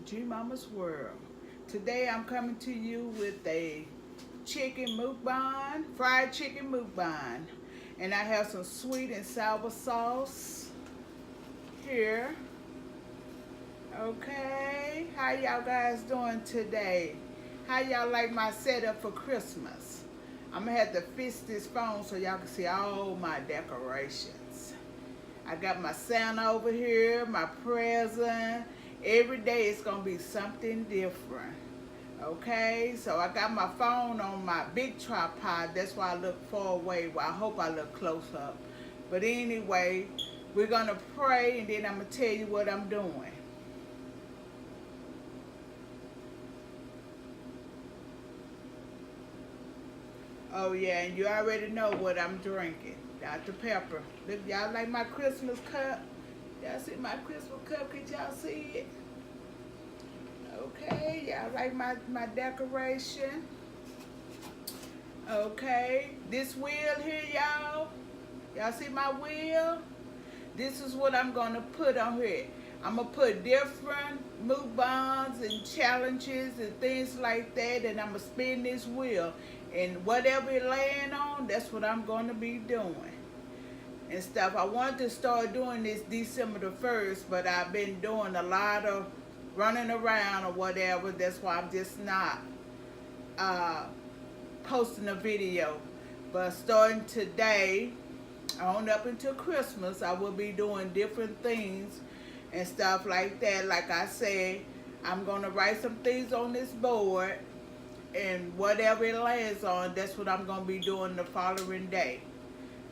G Mama's World. Today I'm coming to you with a chicken mukbang, fried chicken mukbang. And I have some sweet and sour sauce here. Okay, how y'all guys doing today? How y'all like my setup for Christmas? I'm gonna have to fix this phone so y'all can see all my decorations. I got my Santa over here, my present. Every day it's gonna be something different. Okay, so I got my phone on my big tripod. That's why I look far away. Well, I hope I look close up. But anyway, we're gonna pray and then I'm gonna tell you what I'm doing. Oh yeah, and you already know what I'm drinking. Dr. Pepper. Look, y'all like my Christmas cup? Y'all see my Christmas cup? Can y'all see it? Okay, y'all like my decoration? Okay, this wheel here, y'all. Y'all see my wheel? This is what I'm gonna put on here. I'm gonna put different mukbangs and challenges and things like that, and I'm gonna spin this wheel. And whatever it laying on, that's what I'm gonna be doing and stuff. I wanted to start doing this December the 1st, but I've been doing a lot of running around or whatever. That's why I'm just not posting a video. But starting today on up until Christmas, I will be doing different things and stuff like that. Like I said, I'm gonna write some things on this board, and whatever it lands on, that's what I'm gonna be doing the following day.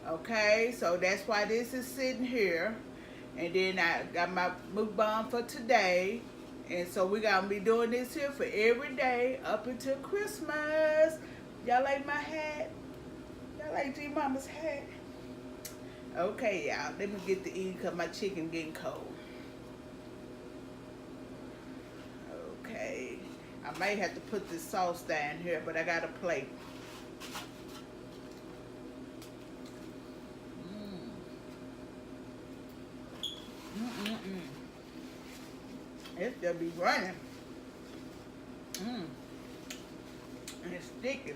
Okay, so that's why this is sitting here. And then I got my mukbang for today. And so we're gonna be doing this here for every day up until Christmas. Y'all like my hat? Y'all like G Mama's hat? Okay, y'all, let me get to eat because my chicken getting cold. Okay, I might have to put this sauce down here, but I got a plate. It still be running. And it's sticky.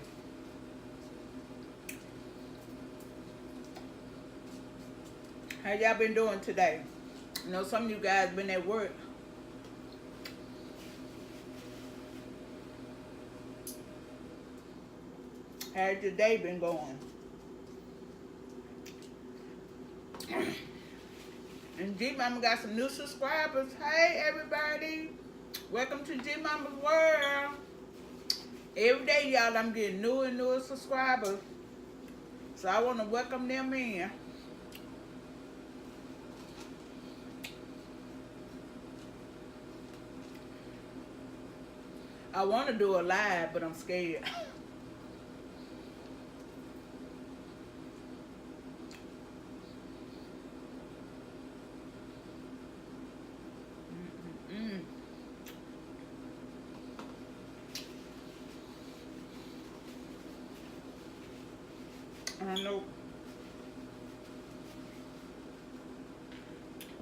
How y'all been doing today? I know some of you guys been at work. How's your day been going? And G Mama got some new subscribers. Hey everybody, welcome to G Mama's World. Every day, y'all, I'm getting newer and newer subscribers. So I want to welcome them in. I want to do a live, but I'm scared. I don't know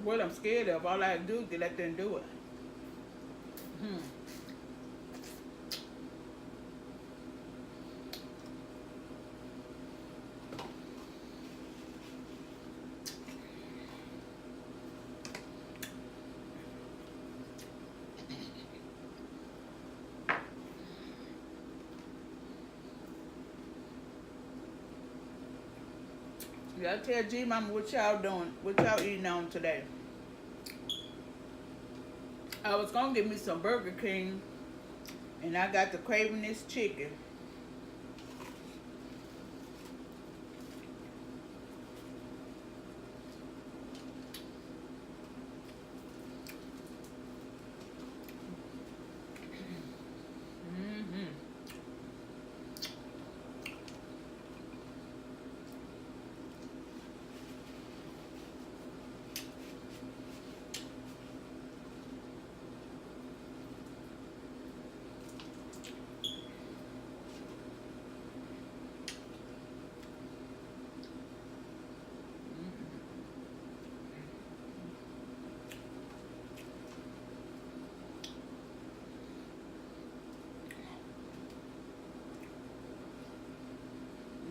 what I'm scared of. All I have to do is let them do it. Y'all tell G Mama what y'all doing, what y'all eating on today. I was gonna get me some Burger King, and I got the craving this chicken.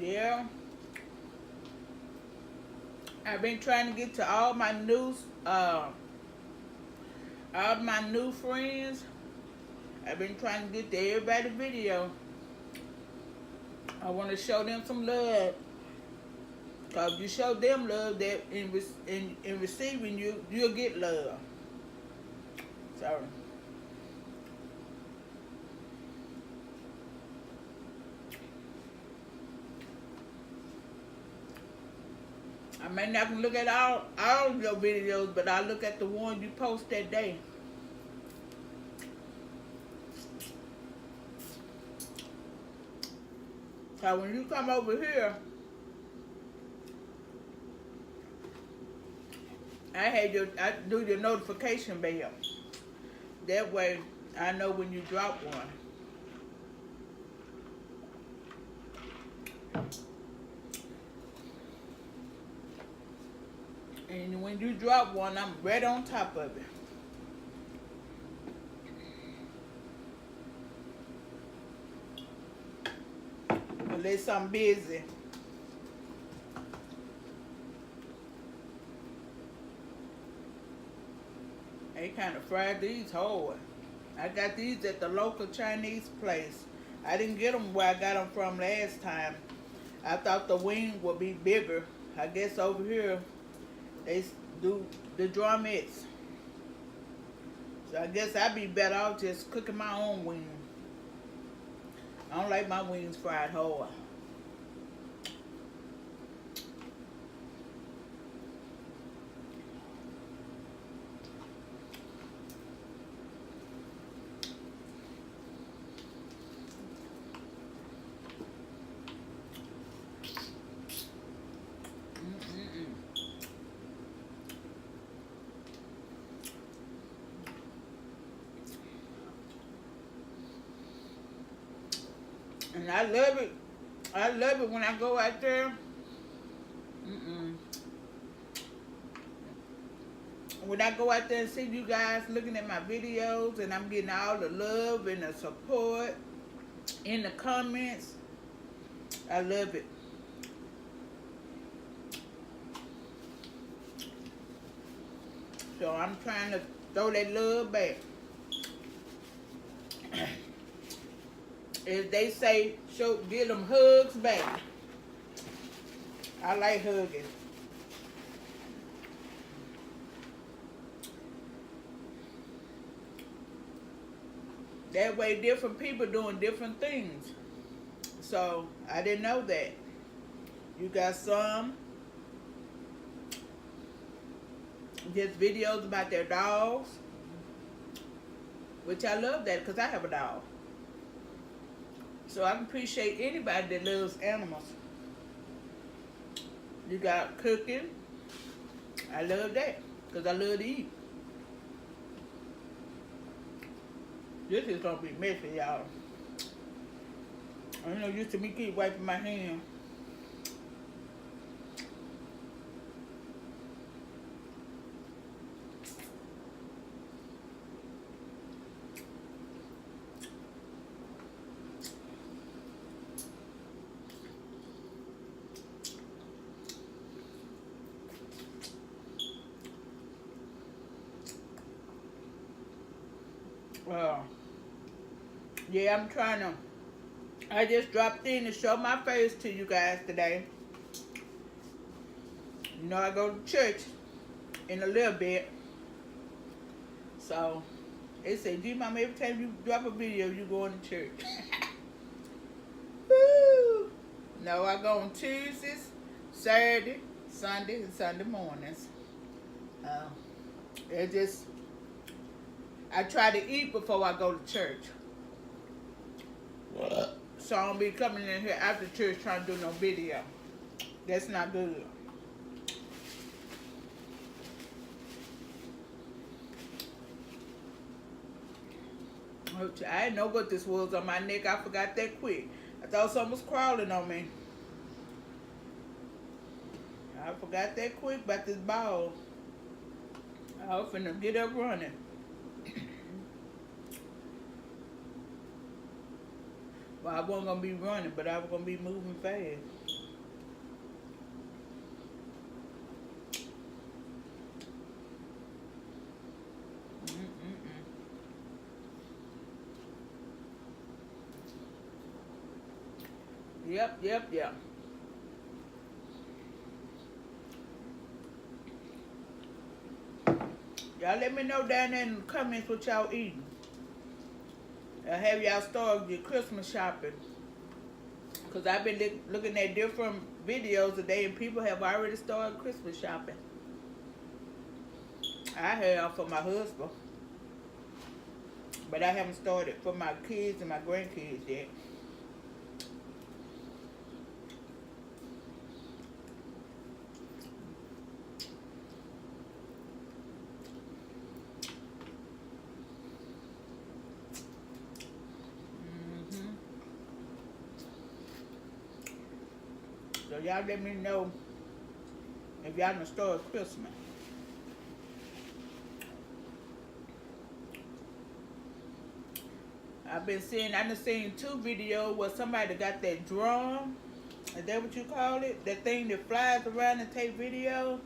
Yeah. I've been trying to get to all my new friends. I've been trying to get to everybody's video. I want to show them some love. Because if you show them love, that in receiving you'll get love. So I may not look at all of your videos, but I look at the one you post that day. So when you come over here, I do your notification bell. That way I know when you drop one. And when you drop one, I'm right on top of it. Unless I'm busy. They kind of fried these hard. I got these at the local Chinese place. I didn't get them where I got them from last time. I thought the wing would be bigger. I guess over here they do the drumettes. So I guess I'd be better off just cooking my own wings. I don't like my wings fried hard. And I love it. I love it when I go out there. When I go out there and see you guys looking at my videos and I'm getting all the love and the support in the comments, I love it. So I'm trying to throw that love back. As they say, give them hugs back. I like hugging. That way different people doing different things. So I didn't know that. You got some just videos about their dogs, which I love that because I have a dog. So I can appreciate anybody that loves animals. You got cooking. I love that because I love to eat. This is going to be messy, y'all. I know used to me keep wiping my hand. Yeah, I just dropped in to show my face to you guys today. You know I go to church in a little bit. So, they say, G-Mama, every time you drop a video, you going to church. Woo! No, I go on Tuesdays, Saturday, Sunday, and Sunday mornings. I try to eat before I go to church. So I don't be coming in here after church trying to do no video. That's not good. I didn't know what this was on my neck. I forgot that quick. I thought something was crawling on me. I forgot that quick about this ball. I was finna get up running. Well, I wasn't going to be running, but I was going to be moving fast. Yep, yep, yep. Y'all let me know down there in the comments what y'all eating. Have y'all started your Christmas shopping? Because I've been looking at different videos today and people have already started Christmas shopping. I have for my husband. But I haven't started for my kids and my grandkids yet. So y'all let me know if y'all done started Christmas. I done seen 2 videos where somebody got that drum. Is that what you call it? That thing that flies around and take video.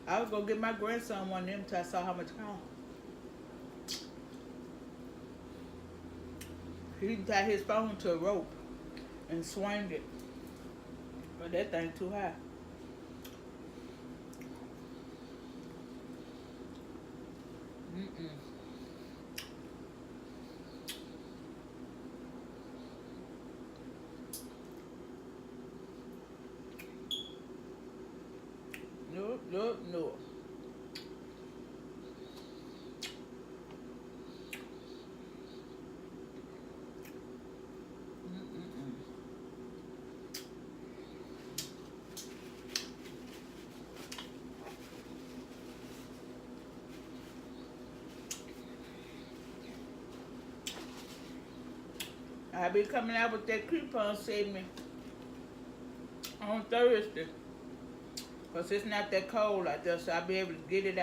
I was gonna get my grandson one of them till I saw how much it cost. He can tie his phone to a rope and swing it. But that thing too high. Mm-mm. No. I'll be coming out with that coupon segment on Thursday. Because it's not that cold out there, so I'll be able to get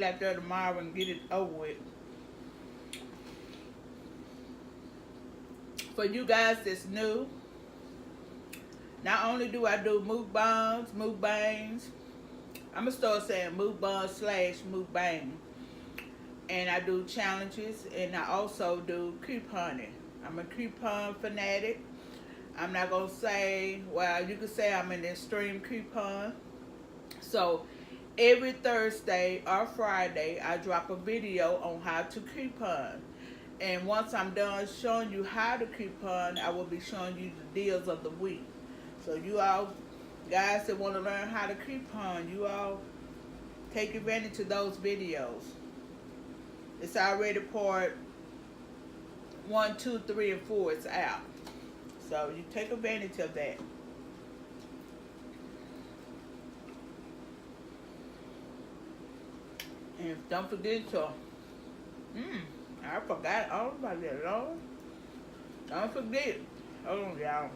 out there tomorrow and get it over with. For you guys that's new, not only do I do mukbangs, I'm going to start saying mukbang/mukbang. And I do challenges, and I also do couponing. I'm a coupon fanatic. I'm not going to say, well, you could say I'm an extreme coupon. So every Thursday or Friday, I drop a video on how to coupon. And once I'm done showing you how to coupon, I will be showing you the deals of the week. So you all guys that want to learn how to coupon, you all take advantage of those videos. It's already part 1, 2, 3, and 4. It's out. So you take advantage of that. And don't forget to, I forgot all about that, Lord. Don't forget. Hold on, y'all.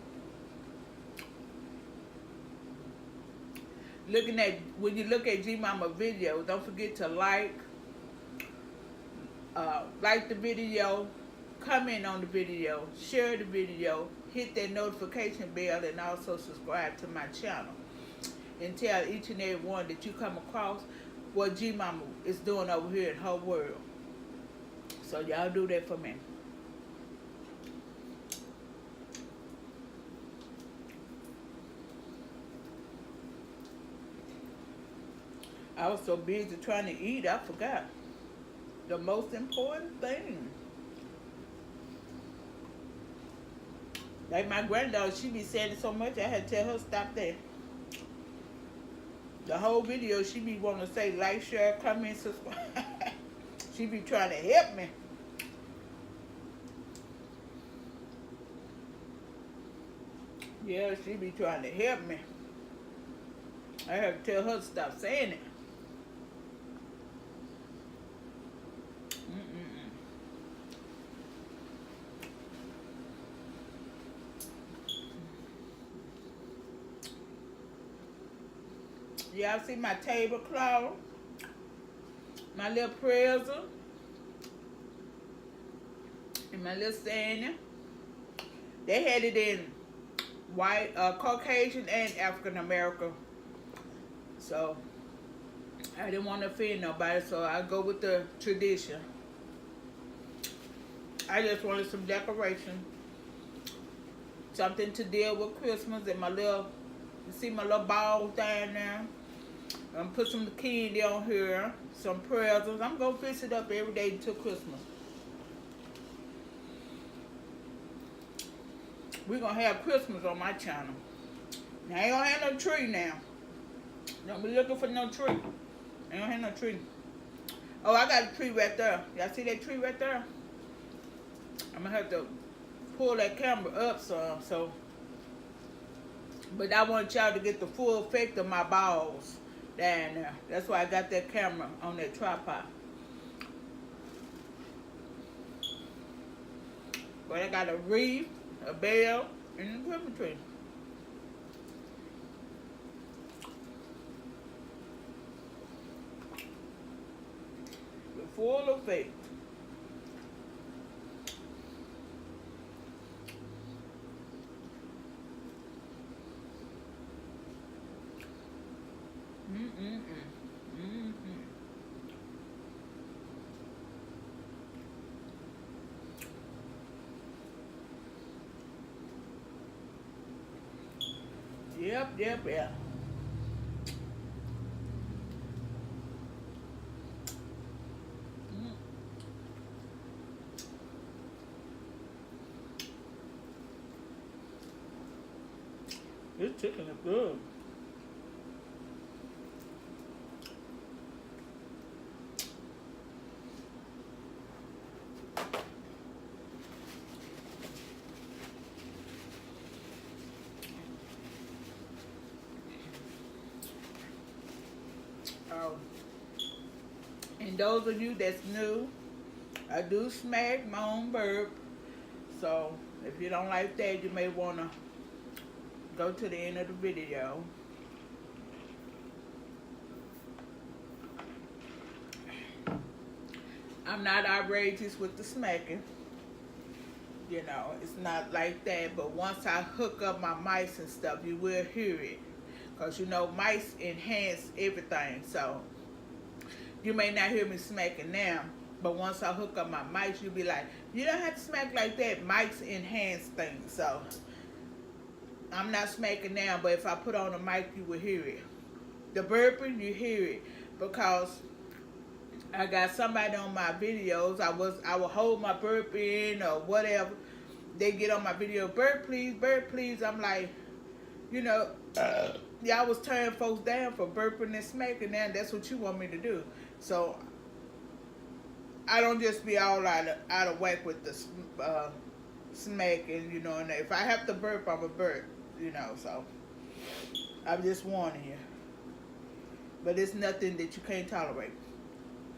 When you look at G Mama video, don't forget to like the video, comment on the video, share the video, hit that notification bell, and also subscribe to my channel. And tell each and every one that you come across what G Mama is doing over here in her world. So y'all do that for me. I was so busy trying to eat, I forgot the most important thing. Like my granddaughter, she be saying it so much, I had to tell her stop that. The whole video, she be wanting to say like, share, comment, subscribe. She be trying to help me. Yeah, she be trying to help me. I have to tell her to stop saying it. Y'all see my tablecloth, my little present, and my little Santa. They had it in white, Caucasian, and African American. So I didn't want to offend nobody, so I go with the tradition. I just wanted some decoration something to deal with Christmas. And my little, you see my little balls down there. I'm gonna put some candy on here, some presents. I'm gonna fix it up every day until Christmas. We're gonna have Christmas on my channel. Now, I ain't gonna have no tree now. Don't be looking for no tree. I ain't gonna have no tree. Oh, I got a tree right there. Y'all see that tree right there? I'm gonna have to pull that camera up some, so. But I want y'all to get the full effect of my balls down there. That's why I got that camera on that tripod. But I got a wreath, a bell, and a Christmas tree. The full effect. Yep. This chicken is good. And those of you that's new, I do smack my own burp. So if you don't like that, you may want to go to the end of the video. I'm not outrageous with the smacking. You know, it's not like that. But once I hook up my mics and stuff, you will hear it. Because, you know, mics enhance everything. So you may not hear me smacking now. But once I hook up my mics, you'll be like, you don't have to smack like that. Mics enhance things. So I'm not smacking now, but if I put on a mic, you will hear it. The burping, you hear it. Because I got somebody on my videos, I will hold my burp in or whatever. They get on my video, burp please. I'm like, you know, y'all was turning folks down for burping and smacking. Now that's what you want me to do. So I don't just be all out of whack with the smacking, you know. And if I have to burp, I'm a burp, you know. So I'm just warning you. But it's nothing that you can't tolerate.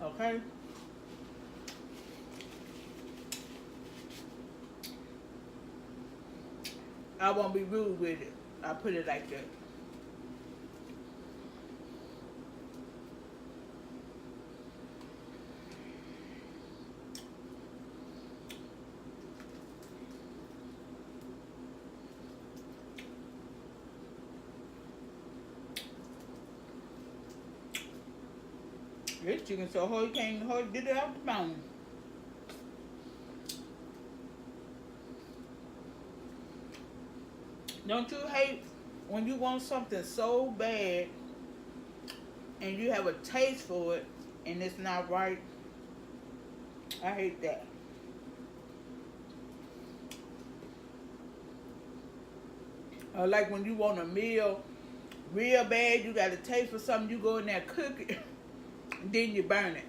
Okay? I won't be rude with it. I put it like that. This chicken so hard you can't hardly get it out the bone. Don't you hate when you want something so bad and you have a taste for it and it's not right? I hate that. Or like when you want a meal real bad, you got a taste for something, you go in there cook it. Then you burn it.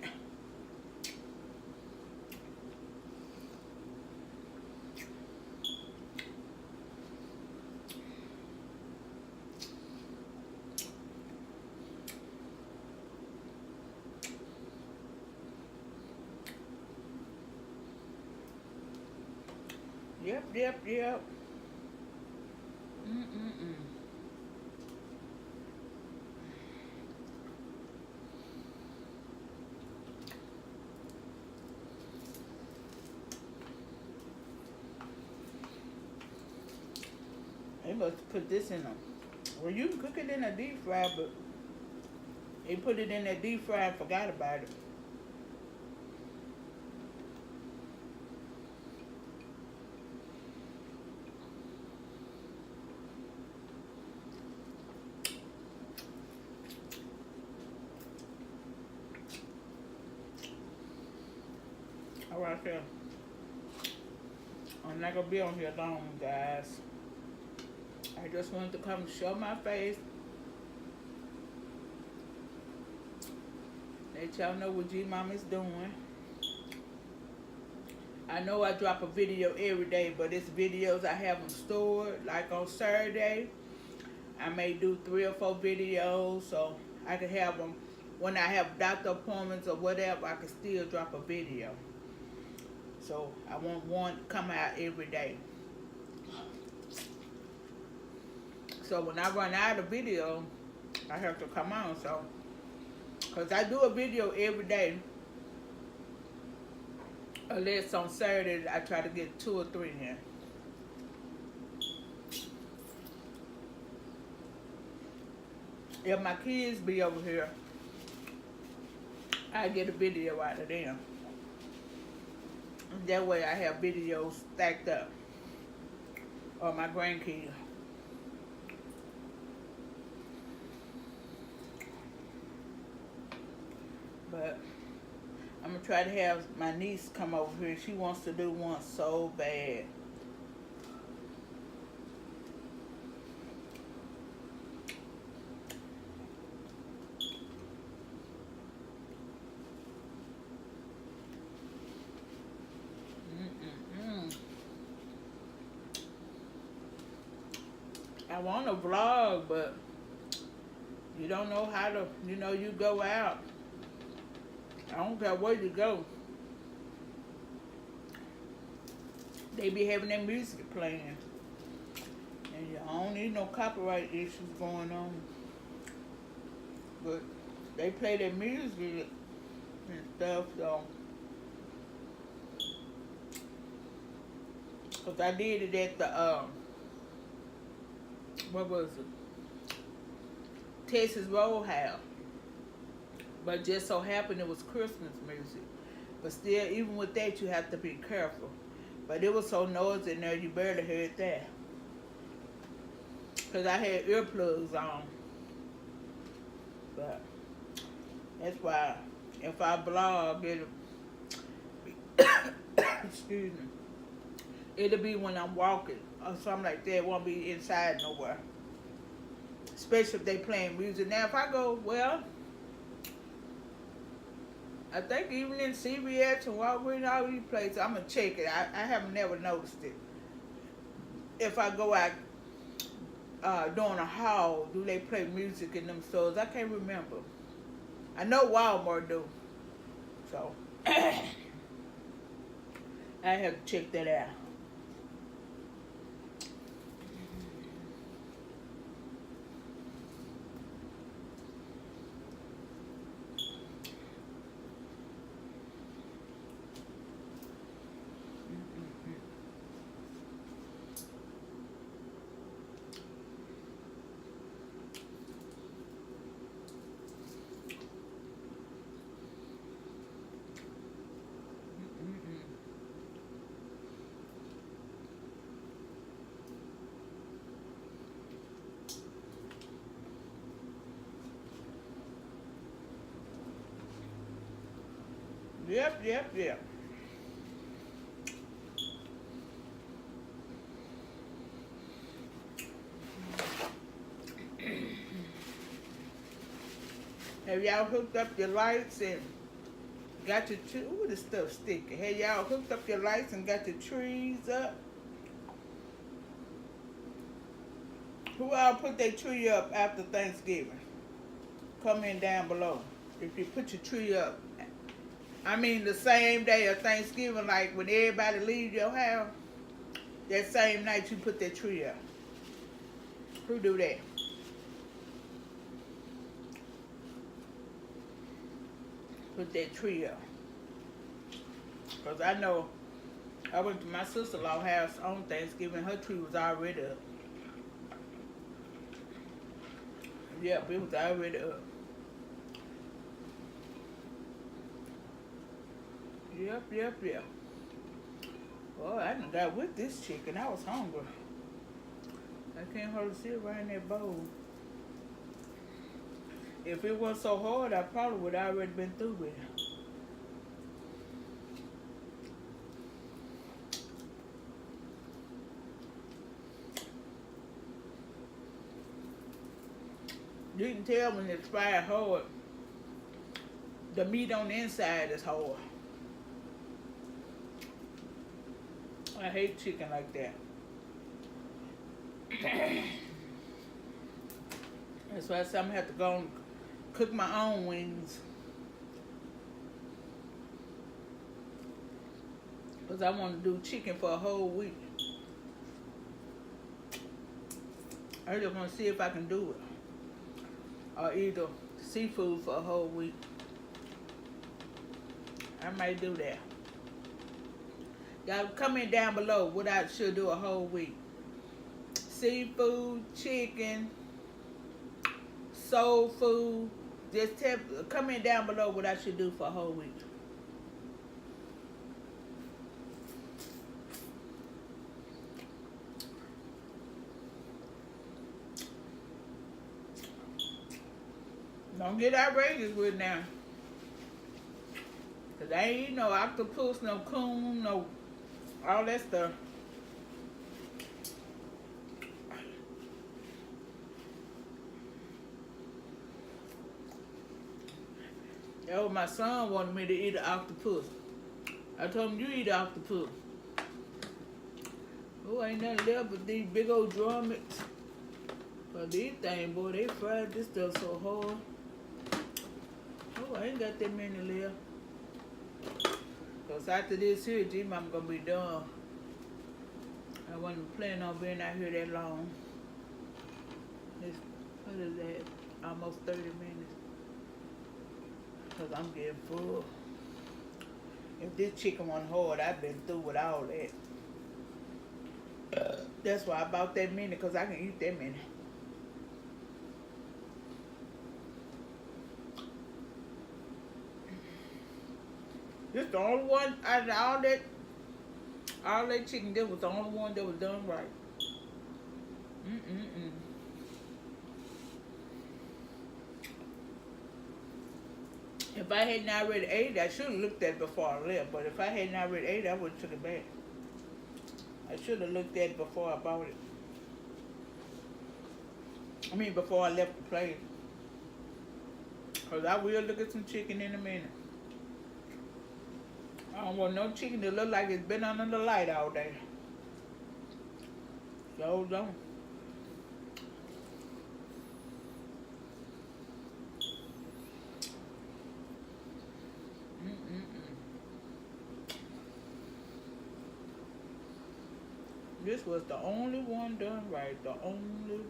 Yep. They must put this in them. Well, you can cook it in a deep fry, but they put it in that deep fry and forgot about it. right here. I'm not gonna be on here long, guys. I just wanted to come show my face. Let y'all know what G-Mama's doing. I know I drop a video every day, but it's videos I have them stored. Like on Saturday, I may do 3 or 4 videos, so I can have them when I have doctor appointments or whatever. I can still drop a video. So I want one to come out every day. So when I run out of video, I have to come on. So, cause I do a video every day. Unless on Saturday I try to get 2 or 3 in. If my kids be over here, I get a video out of them. That way I have videos stacked up. Or my grandkids. But I'm going to try to have my niece come over here. She wants to do one so bad. I want to vlog, but you don't know how to, you go out. I don't care where you go. They be having their music playing. And you don't need no copyright issues going on. But they play their music and stuff, so. Because I did it at the, what was it? Texas Roadhouse. But just so happened it was Christmas music. But still, even with that, you have to be careful. But it was so noisy in there, you barely heard that. Because I had earplugs on. But that's why if I blog, it'll be, excuse me, it'll be when I'm walking or something like that. It won't be inside nowhere. Especially if they playing music. Now, if I go, well, I think even in CVS and Walgreens, all these places, I'm going to check it. I haven't never noticed it. If I go out during a haul, do they play music in them stores? I can't remember. I know Walmart do. So, I have to check that out. Yep. Have y'all hooked up your lights and got your tree? Ooh, this stuff sticky. Have y'all hooked up your lights and got your trees up? Who all put their tree up after Thanksgiving? Comment down below. If you put your tree up, I mean the same day of Thanksgiving, like when everybody leaves your house, that same night you put that tree up. Who do that? Put that tree up. Because I know I went to my sister-in-law's house on Thanksgiving. Her tree was already up. Yep, it was already up. Yep. Boy, I done got with this chicken. I was hungry. I can't hardly sit right in that bowl. If it wasn't so hard, I probably would have already been through with it. You can tell when it's fried hard. The meat on the inside is hard. I hate chicken like that. That's why some have to go and cook my own wings. Because I want to do chicken for a whole week. I just want to see if I can do it. Or either seafood for a whole week. I might do that. Y'all comment down below what I should do a whole week. Seafood, chicken, soul food. Just comment down below what I should do for a whole week. Don't get outrageous with it now. Cause I ain't eat no octopus, no coon, no all that stuff. Oh, my son wanted me to eat an octopus. I told him, you eat an octopus. Oh, ain't nothing left but these big old drummets. But these things, boy, they fried this stuff so hard. Oh, I ain't got that many left. Cause after this here, G-Mama gonna be done. I wasn't planning on being out here that long. It's, what is that? Almost 30 minutes. Cause I'm getting full. If this chicken wasn't hard, I've been through with all that. That's why I bought that many, cause I can eat that many. This the only one out of all that chicken. This was the only one that was done right. If I hadn't already ate it, I should have looked at it before I left. But if I hadn't already ate it, I would have took it back. I should have looked at it before I bought it. I mean, before I left the place. Because I will look at some chicken in a minute. I don't want no chicken that look like it's been under the light all day. So don't. This was the only one done right. The only one.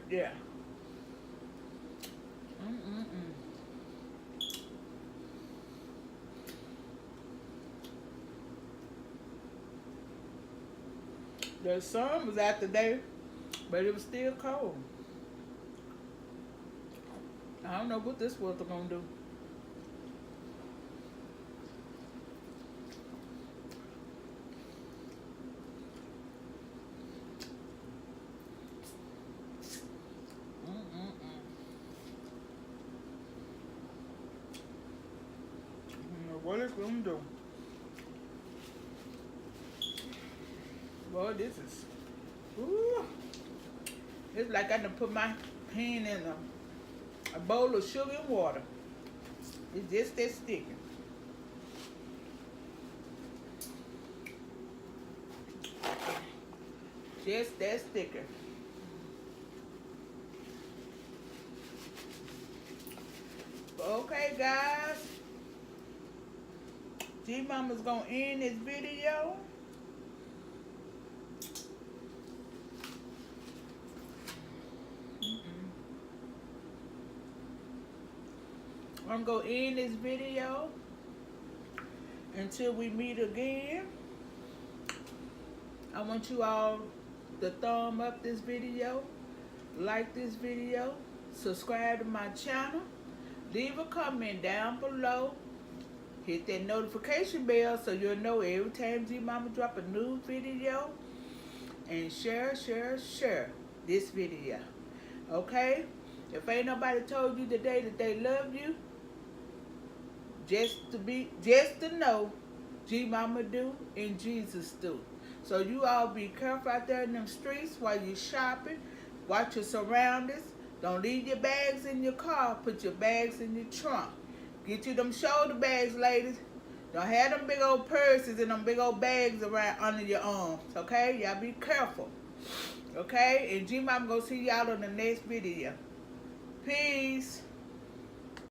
Yep. The sun was out today, but it was still cold. I don't know what this weather gonna do. What it's gonna do? Boy, this is, ooh, it's like I done put my hand in a bowl of sugar and water. It's just that sticky. Just that sticky. Okay, guys. G-Mama's gonna end this video. I'm gonna end this video until we meet again. I want you all to thumb up this video, like this video, subscribe to my channel, leave a comment down below, hit that notification bell so you'll know every time G-Mama drop a new video. and share this video. Okay? If ain't nobody told you today that they love you, just to know, G Mama do and Jesus do. So you all be careful out there in them streets while you shopping. Watch your surroundings. Don't leave your bags in your car. Put your bags in your trunk. Get you them shoulder bags, ladies. Don't have them big old purses and them big old bags around under your arms. Okay? Y'all be careful. Okay? And G Mama gonna see y'all on the next video. Peace.